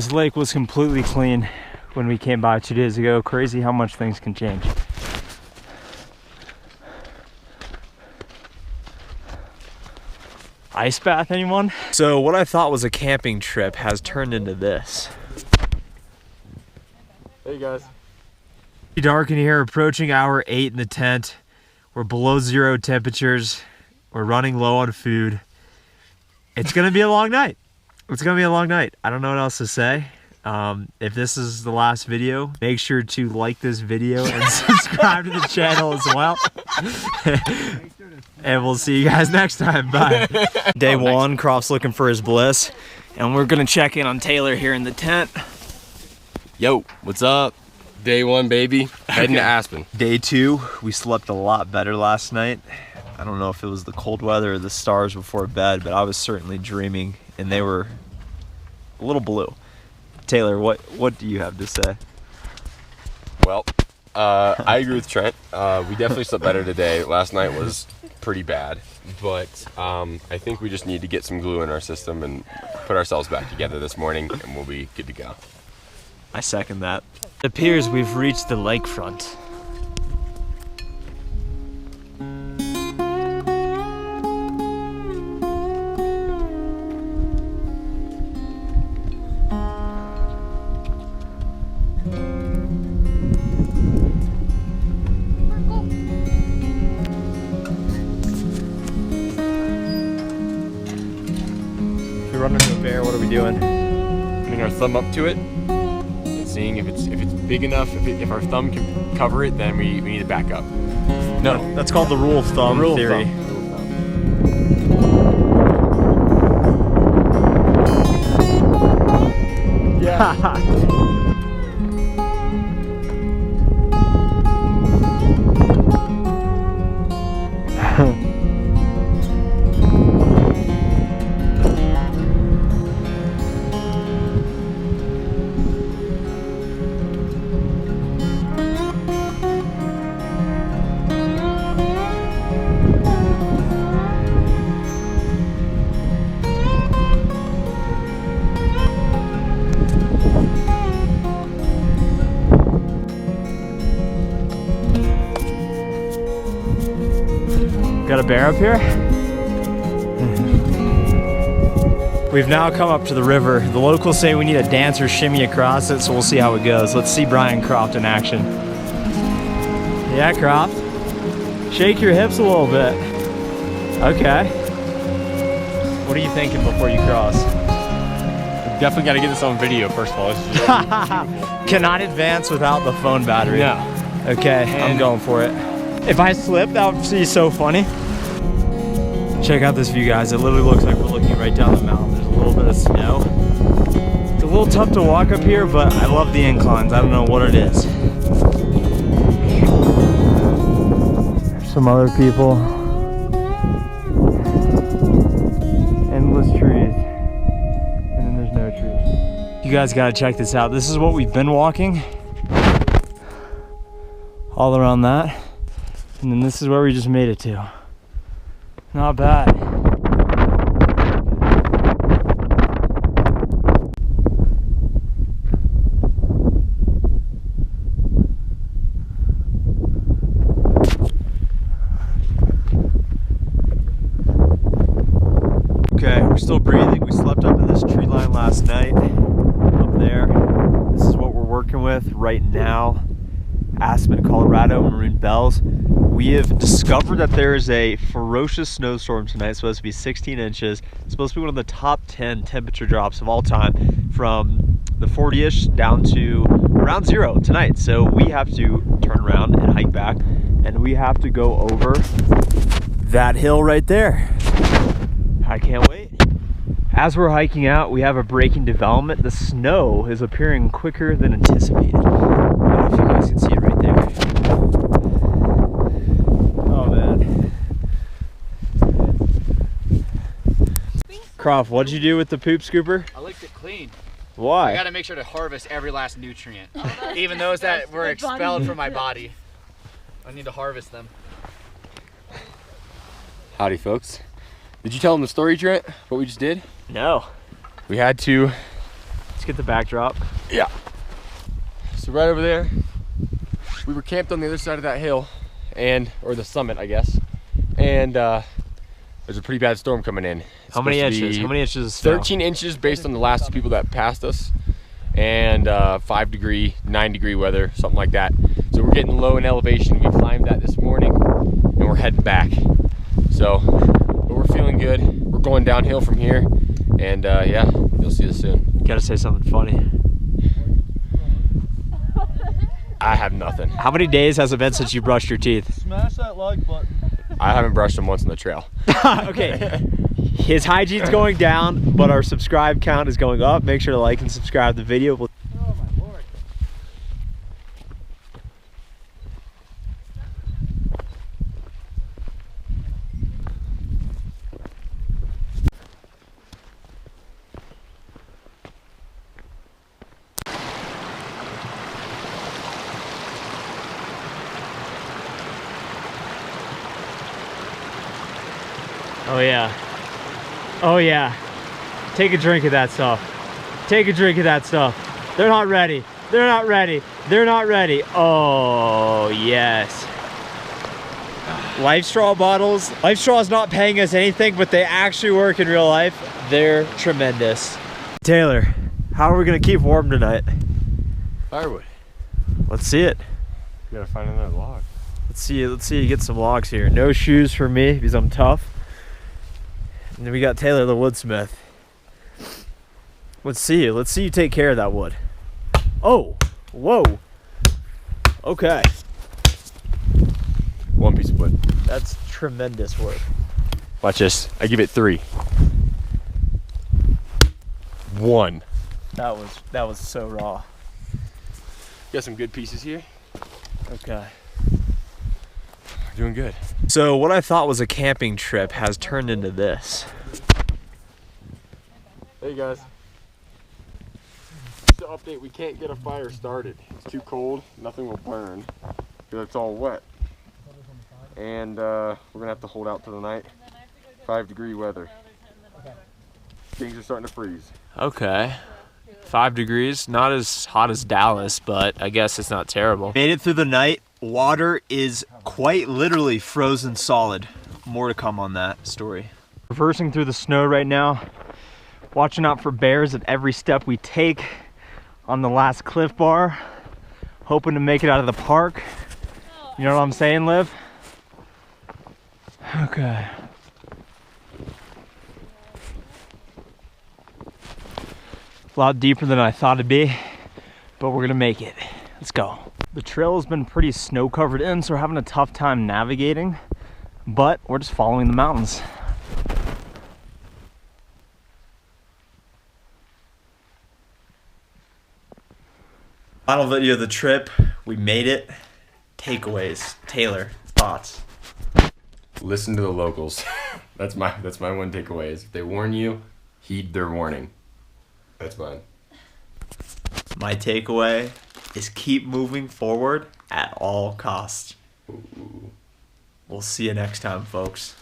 This lake was completely clean when we came by 2 days ago. Crazy how much things can change. Ice bath, anyone? So what I thought was a camping trip has turned into this. Hey guys. It's dark in here, approaching hour 8 in the tent. We're below 0 temperatures. We're running low on food. It's gonna be a long night. It's gonna be a long night. I don't know what else to say. If this is the last video, make sure to like this video and subscribe to the channel as well. And we'll see you guys next time. Bye. Day one, Croft's looking for his bliss. And we're gonna check in on Taylor here in the tent. Yo, what's up? Day one, baby. Heading to Aspen. Day two, we slept a lot better last night. I don't know if it was the cold weather or the stars before bed, but I was certainly dreaming, and they were a little blue. Taylor, what do you have to say? Well, I agree with Trent. We definitely slept better today. Last night was pretty bad, but I think we just need to get some glue in our system and put ourselves back together this morning, and we'll be good to go. I second that. It appears we've reached the lakefront. If we run into a bear, what are we doing? Putting our thumb up to it and seeing if it's big enough. If our thumb can cover it, then we need to back up. No, that's called the rule of thumb theory. Yeah. Got a bear up here? We've now come up to the river. The locals say we need a dance or shimmy across it, so we'll see how it goes. Let's see Brian Croft in action. Yeah, Croft. Shake your hips a little bit. Okay. What are you thinking before you cross? Definitely got to get this on video first of all. It's just Cannot advance without the phone battery. No. Okay, I'm going for it. If I slip, that would be so funny. Check out this view, guys. It literally looks like we're looking right down the mountain. There's a little bit of snow. It's a little tough to walk up here, but I love the inclines. I don't know what it is. There's some other people. Endless trees. And then there's no trees. You guys gotta check this out. This is what we've been walking. All around that. And then this is where we just made it to. Not bad. Okay, we're still breathing. We slept under this tree line last night. Up there. This is what we're working with right now. Aspen, Colorado, Maroon Bells. We have discovered that there is a ferocious snowstorm tonight. It's supposed to be 16 inches. It's supposed to be one of the top 10 temperature drops of all time, from the 40-ish down to around 0 tonight. So we have to turn around and hike back, and we have to go over that hill right there. I can't wait. As we're hiking out, we have a break in development. The snow is appearing quicker than anticipated. I don't know if you guys can see it right there. Oh man. Croft, what'd you do with the poop scooper? I licked it clean. Why? I gotta make sure to harvest every last nutrient. Even those that were expelled from my body. I need to harvest them. Howdy, folks. Did you tell them the story, Trent? What we just did? No. We had to Let's get the backdrop. Yeah. So right over there, we were camped on the other side of that hill, or the summit, I guess. And there's a pretty bad storm coming in. It's How many supposed to inches? be How many inches of snow? 13 inches based on the last two people that passed us, and 9 degree weather, something like that. So we're getting low in elevation. We climbed that this morning, and we're heading back. So, but we're feeling good. We're going downhill from here, and yeah, you'll see us soon. You gotta say something funny. I have nothing. How many days has it been since you brushed your teeth? Smash that like button. I haven't brushed them once on the trail. Okay. His hygiene's going down, but our subscribe count is going up. Make sure to like and subscribe the video. Oh my lord. Oh yeah. Oh yeah. Take a drink of that stuff. Take a drink of that stuff. They're not ready. They're not ready. They're not ready. Oh yes. Life Straw bottles. Life Straw is not paying us anything, but they actually work in real life. They're tremendous. Taylor, how are we gonna keep warm tonight? Firewood. Let's see it. We gotta find another log. Let's see you get some logs here. No shoes for me because I'm tough. And then we got Taylor the woodsmith. Let's see you take care of that wood. Oh, whoa. Okay, One piece of wood. that's tremendous work. Watch this. I give it 3. 1. That was so raw. Got some good pieces here. Okay. We're doing good. So what I thought was a camping trip has turned into this. Hey guys. Just to update, we can't get a fire started. It's too cold. Nothing will burn because it's all wet. And we're gonna have to hold out till the night. 5-degree weather. Things are starting to freeze. Okay. 5 degrees, not as hot as Dallas, but I guess it's not terrible. Made it through the night. Water is quite literally frozen solid. More to come on that story. Reversing through the snow right now. Watching out for bears at every step we take on the last Cliff Bar. Hoping to make it out of the park. You know what I'm saying, Liv? Okay. A lot deeper than I thought it'd be, but we're gonna make it. Let's go. The trail has been pretty snow covered in, so we're having a tough time navigating, but we're just following the mountains. Final video of the trip. We made it. Takeaways. Taylor, thoughts? Listen to the locals. That's my one takeaway is if they warn you, heed their warning. That's mine. My takeaway is keep moving forward at all costs. Ooh. We'll see you next time, folks.